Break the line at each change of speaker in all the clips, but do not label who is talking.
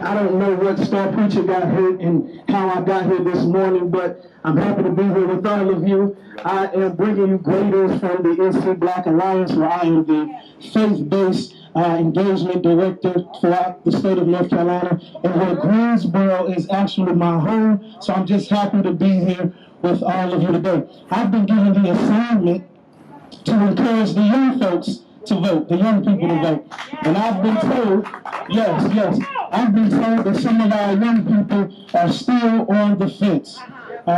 I don't know what star preacher got hurt and how I got here this morning, but I'm happy to be here with all of you. I am bringing you greetings from the NC Black Alliance, where I am the faith-based engagement director throughout the state of North Carolina, and where Greensboro is actually my home. So I'm just happy to be here with all of you today. I've been given the assignment to encourage the young folks to vote, the young people to vote. And I've been told, yes, I've been told that some of our young people are still on the fence.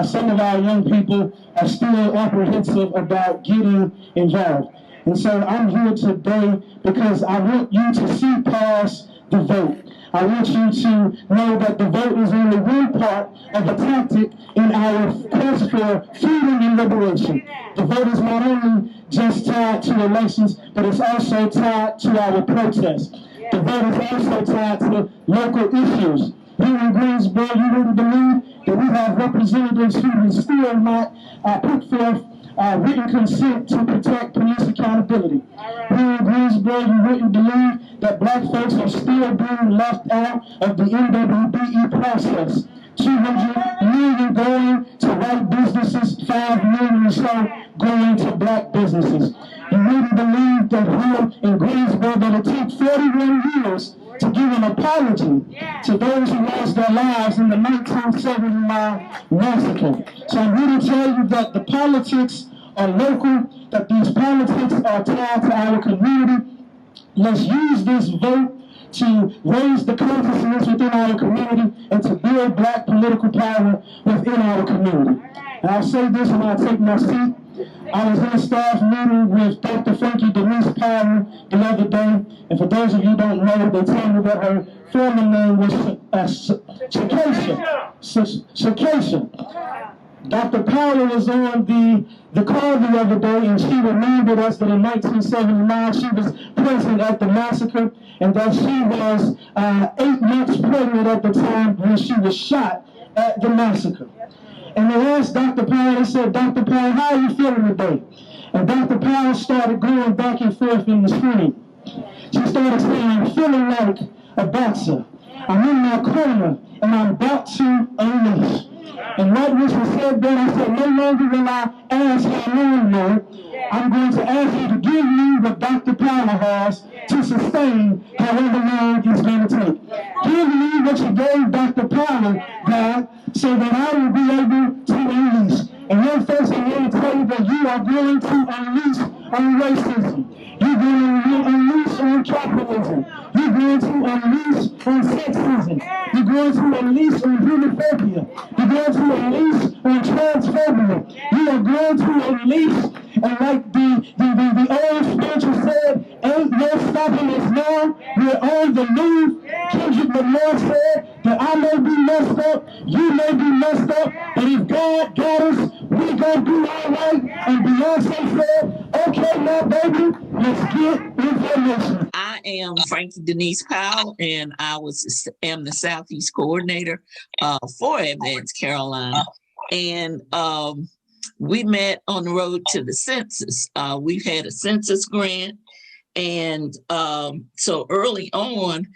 Some of our young people are still apprehensive about getting involved. And so I'm here today because I want you to see past the vote. I want you to know that the vote is only one part of a tactic in our quest for freedom and liberation. The vote is not only just tied to elections, but it's also tied to our protests. The vote is also tied to local issues. Here in Greensboro, you wouldn't believe that we have representatives who will still not put forth written consent to protect police accountability. Here in Greensboro, you wouldn't believe that black folks are still being left out of the NWBE process. 200 million going to white businesses, 5 million or so going to black businesses. You wouldn't believe that here in Greensboro that it took 41 years to give an apology to those who lost their lives in the 1979 massacre. So I'm here to tell you that the politics are local, that these politics are tied to our community. Let's use this vote to raise the consciousness within our community and to build black political power within our community. And I'll say this and I'll take my seat. I was in a staff meeting with Dr. Frankie Denise Powell the other day, and for those of you who don't know, they tell me that her former name was Shakesha. Dr. Powell was on the call the other day, and she reminded us that in 1979 she was present at the massacre, and that she was 8 months pregnant at the time when she was shot at the massacre. And they asked Dr. Powell, they said, Dr. Powell, how are you feeling today? And Dr. Powell started going back and forth in the screen. She started saying, I'm feeling like a boxer. I'm in my corner, and I'm about to unleash. And right when she said that, I said, no longer will I ask how long more. I'm going to ask you to give me what Dr. Powell has to sustain however long it's going to take. Give me what you gave Dr. Powell, God, so that I will be able to unleash. And young folks, I want to tell you that you are going to unleash on racism. You're going to unleash on capitalism. You're going to unleash on sexism. You're going to unleash on homophobia. You're going to unleash on transphobia. You are going to unleash, and like the old spiritual said, ain't no stopping us now. We're on the move. Kendrick Lamar said that I may be messed up, you may be messed up, but if God got us, we gonna do all right. And Beyonce said, okay now baby, let's get information.
I am Frankie Denise Powell, and I am the Southeast Coordinator for Advance Carolina. And we met on the road to the census. We've had a census grant, and so early on,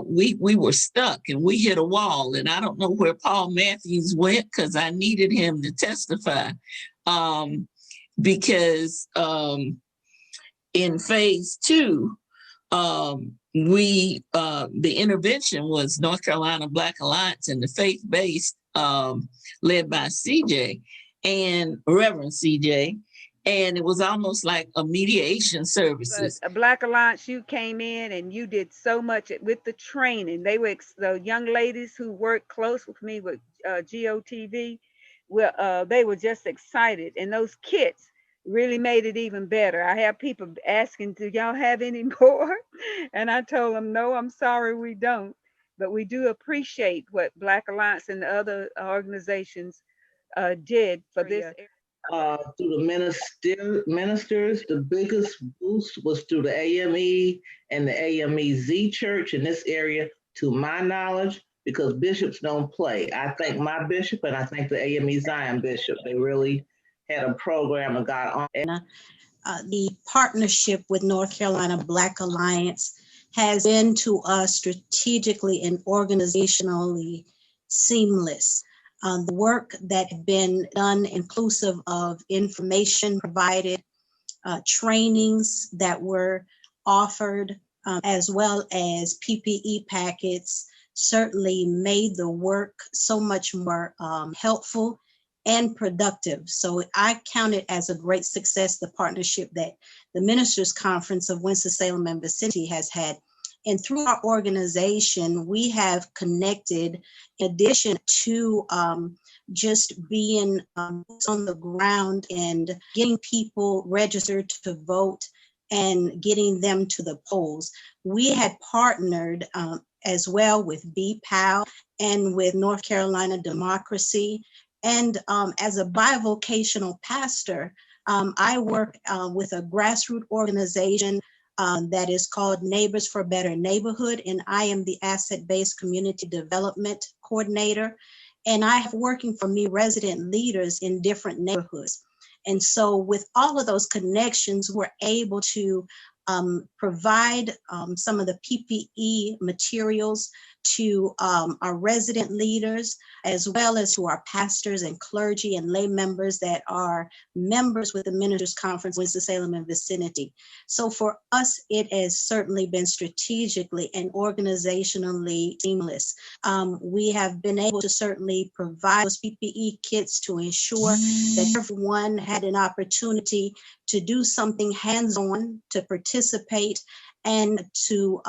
we were stuck and we hit a wall. And I don't know where Paul Matthews went, because I needed him to testify, because in phase 2, the intervention was North Carolina Black Alliance and the faith-based, led by CJ and Reverend CJ. And it was almost like a mediation services.
But a Black Alliance, you came in and you did so much with the training. They were the young ladies who worked close with me with GOTV. Well, they were just excited, and those kits really made it even better. I have people asking, do y'all have any more? And I told them, no, I'm sorry, we don't. But we do appreciate what Black Alliance and the other organizations did for this.
Through the ministers, the biggest boost was through the AME and the AMEZ church in this area, to my knowledge, because bishops don't play. I thank my bishop and I thank the AME Zion bishop. They really had a program and got on.
The partnership with North Carolina Black Alliance has been to us strategically and organizationally seamless. The work that had been done inclusive of information provided, trainings that were offered, as well as PPE packets, certainly made the work so much more helpful and productive. So I count it as a great success, the partnership that the Ministers Conference of Winston-Salem and vicinity has had. And through our organization, we have connected, in addition to just being on the ground and getting people registered to vote and getting them to the polls. We had partnered as well with BPAL and with North Carolina Democracy. And as a bivocational pastor, I work with a grassroots organization that is called Neighbors for Better Neighborhood, and I am the asset-based community development coordinator. And I have working for me resident leaders in different neighborhoods. And so with all of those connections, we're able to provide some of the PPE materials to our resident leaders, as well as to our pastors and clergy and lay members that are members with the Ministers Conference, Winston-Salem and vicinity. So for us, it has certainly been strategically and organizationally seamless. We have been able to certainly provide those PPE kits to ensure that everyone had an opportunity to do something hands-on, to participate, and to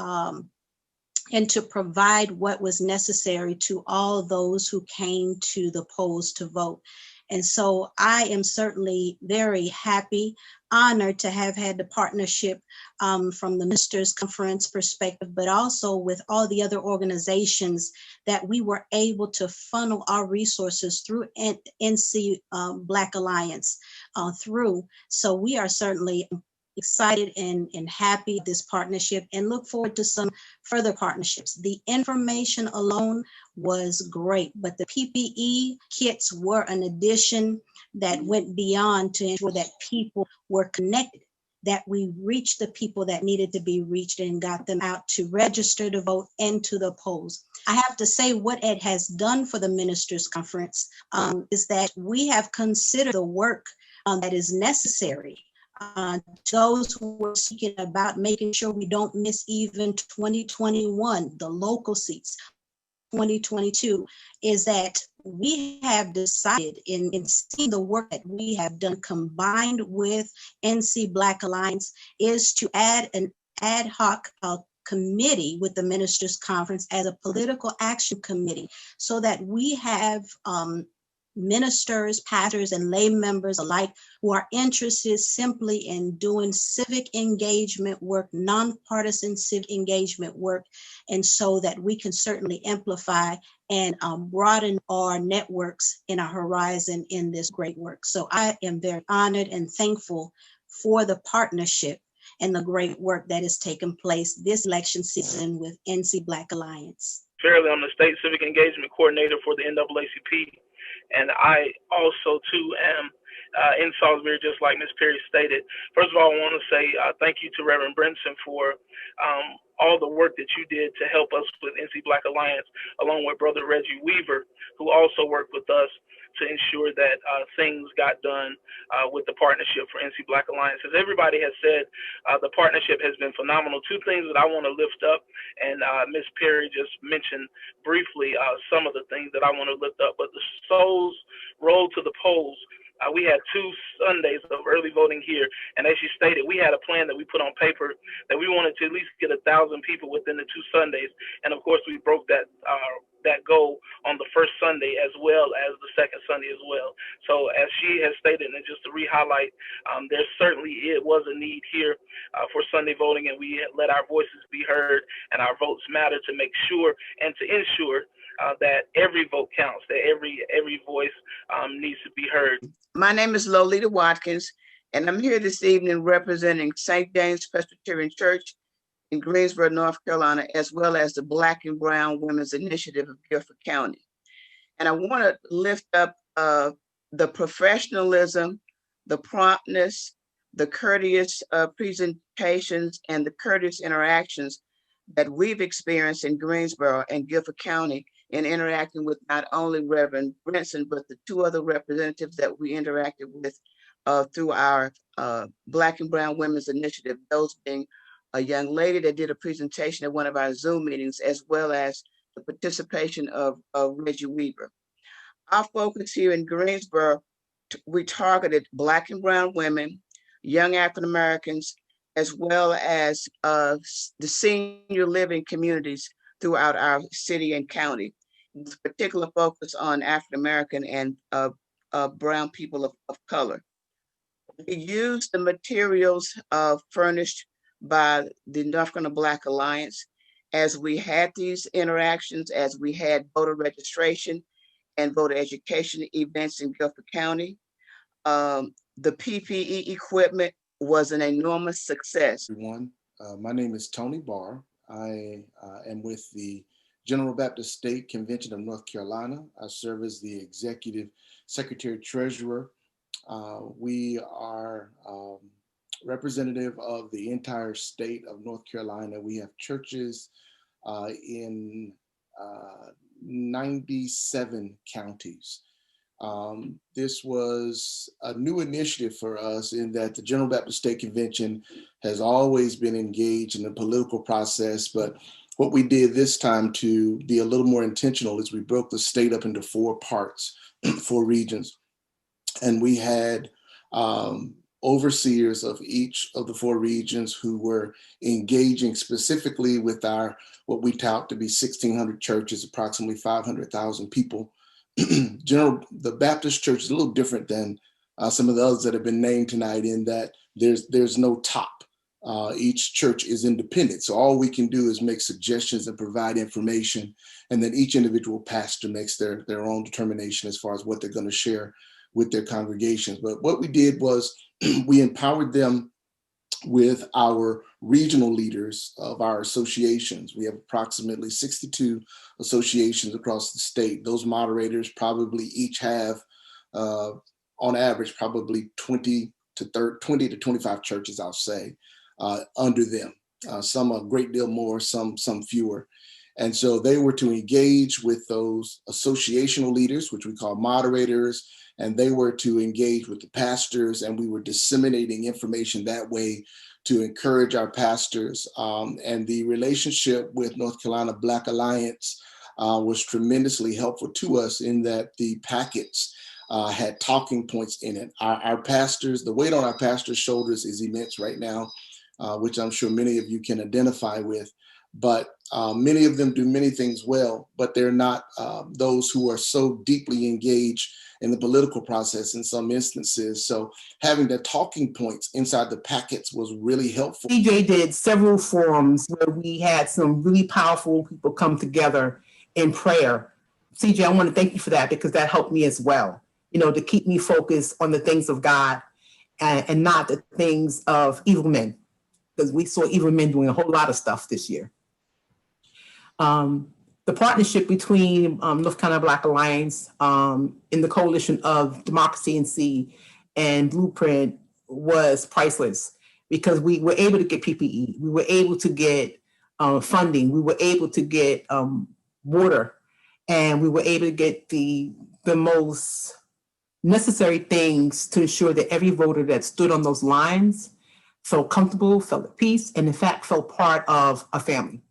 provide what was necessary to all those who came to the polls to vote. And so I am certainly very happy, honored to have had the partnership from the Ministers Conference perspective, but also with all the other organizations that we were able to funnel our resources through NC Black Alliance through. So we are certainly excited and happy with this partnership and look forward to some further partnerships. The information alone was great, but the PPE kits were an addition that went beyond to ensure that people were connected, that we reached the people that needed to be reached and got them out to register to vote and to the polls. I have to say what it has done for the Ministers Conference is that we have considered the work that is necessary. Those who were speaking about making sure we don't miss even 2021, the local seats, 2022, is that we have decided in seeing the work that we have done combined with NC Black Alliance is to add an ad hoc committee with the Ministers Conference as a political action committee so that we have ministers, pastors, and lay members alike who are interested simply in doing civic engagement work, nonpartisan civic engagement work, and so that we can certainly amplify and broaden our networks in our horizon in this great work. So I am very honored and thankful for the partnership and the great work that has taken place this election season with NC Black Alliance.
Fairly, I'm the State Civic Engagement Coordinator for the NAACP. And I also, too, am in Salisbury, just like Ms. Perry stated. First of all, I want to say thank you to Reverend Brinson for all the work that you did to help us with NC Black Alliance, along with Brother Reggie Weaver, who also worked with us to ensure that things got done with the partnership for NC Black Alliance. As everybody has said, the partnership has been phenomenal. Two things that I want to lift up, and Ms. Perry just mentioned briefly some of the things that I want to lift up, but the souls rolled to the polls. We had 2 Sundays of early voting here, and as you stated, we had a plan that we put on paper that we wanted to at least get 1,000 people within the 2 Sundays, and of course we broke that goal on the first Sunday as well as the second Sunday as well. So as she has stated, and just to re-highlight, there certainly was a need here for Sunday voting, and we let our voices be heard and our votes matter to make sure and to ensure that every vote counts, that every voice needs to be heard.
My name is Lolita Watkins, and I'm here this evening representing St. James Presbyterian Church in Greensboro, North Carolina, as well as the Black and Brown Women's Initiative of Guilford County. And I want to lift up the professionalism, the promptness, the courteous presentations, and the courteous interactions that we've experienced in Greensboro and Guilford County in interacting with not only Reverend Brinson, but the two other representatives that we interacted with through our Black and Brown Women's Initiative, those being a young lady that did a presentation at one of our Zoom meetings, as well as the participation of Reggie Weaver. Our focus here in Greensboro, we targeted Black and Brown women, young African Americans, as well as the senior living communities throughout our city and county, with particular focus on African American and brown people of color. We used the materials furnished by the North Carolina Black Alliance as we had these interactions, as we had voter registration and voter education events in Guilford County. The PPE equipment was an enormous success.
Everyone, my name is Tony Barr. I am with the General Baptist State Convention of North Carolina. I serve as the Executive Secretary Treasurer. We are representative of the entire state of North Carolina. We have churches in 97 counties. This was a new initiative for us in that the General Baptist State Convention has always been engaged in the political process, but what we did this time to be a little more intentional is we broke the state up into 4 parts, 4 regions. And we had overseers of each of the 4 regions who were engaging specifically with our, what we tout to be 1,600 churches, approximately 500,000 people. The Baptist Church is a little different than some of the others that have been named tonight in that there's no top. Each church is independent. So all we can do is make suggestions and provide information. And then each individual pastor makes their own determination as far as what they're going to share with their congregations. But what we did was we empowered them with our regional leaders of our associations. We have approximately 62 associations across the state. Those moderators probably each have, on average, probably 20 to 25 churches, I'll say, under them. Some a great deal more, some fewer. And so they were to engage with those associational leaders, which we call moderators, and they were to engage with the pastors, and we were disseminating information that way to encourage our pastors. And the relationship with North Carolina Black Alliance was tremendously helpful to us in that the packets had talking points in it. Our pastors, the weight on our pastors' shoulders is immense right now, which I'm sure many of you can identify with. But many of them do many things well, but they're not those who are so deeply engaged in the political process in some instances. So having the talking points inside the packets was really helpful.
CJ did several forums where we had some really powerful people come together in prayer. CJ, I want to thank you for that because that helped me as well, to keep me focused on the things of God and not the things of evil men, because we saw evil men doing a whole lot of stuff this year. The partnership between North Carolina Black Alliance in the coalition of Democracy NC and Blueprint was priceless because we were able to get PPE, we were able to get funding, we were able to get water, and we were able to get the most necessary things to ensure that every voter that stood on those lines felt comfortable, felt at peace, and in fact felt part of a family.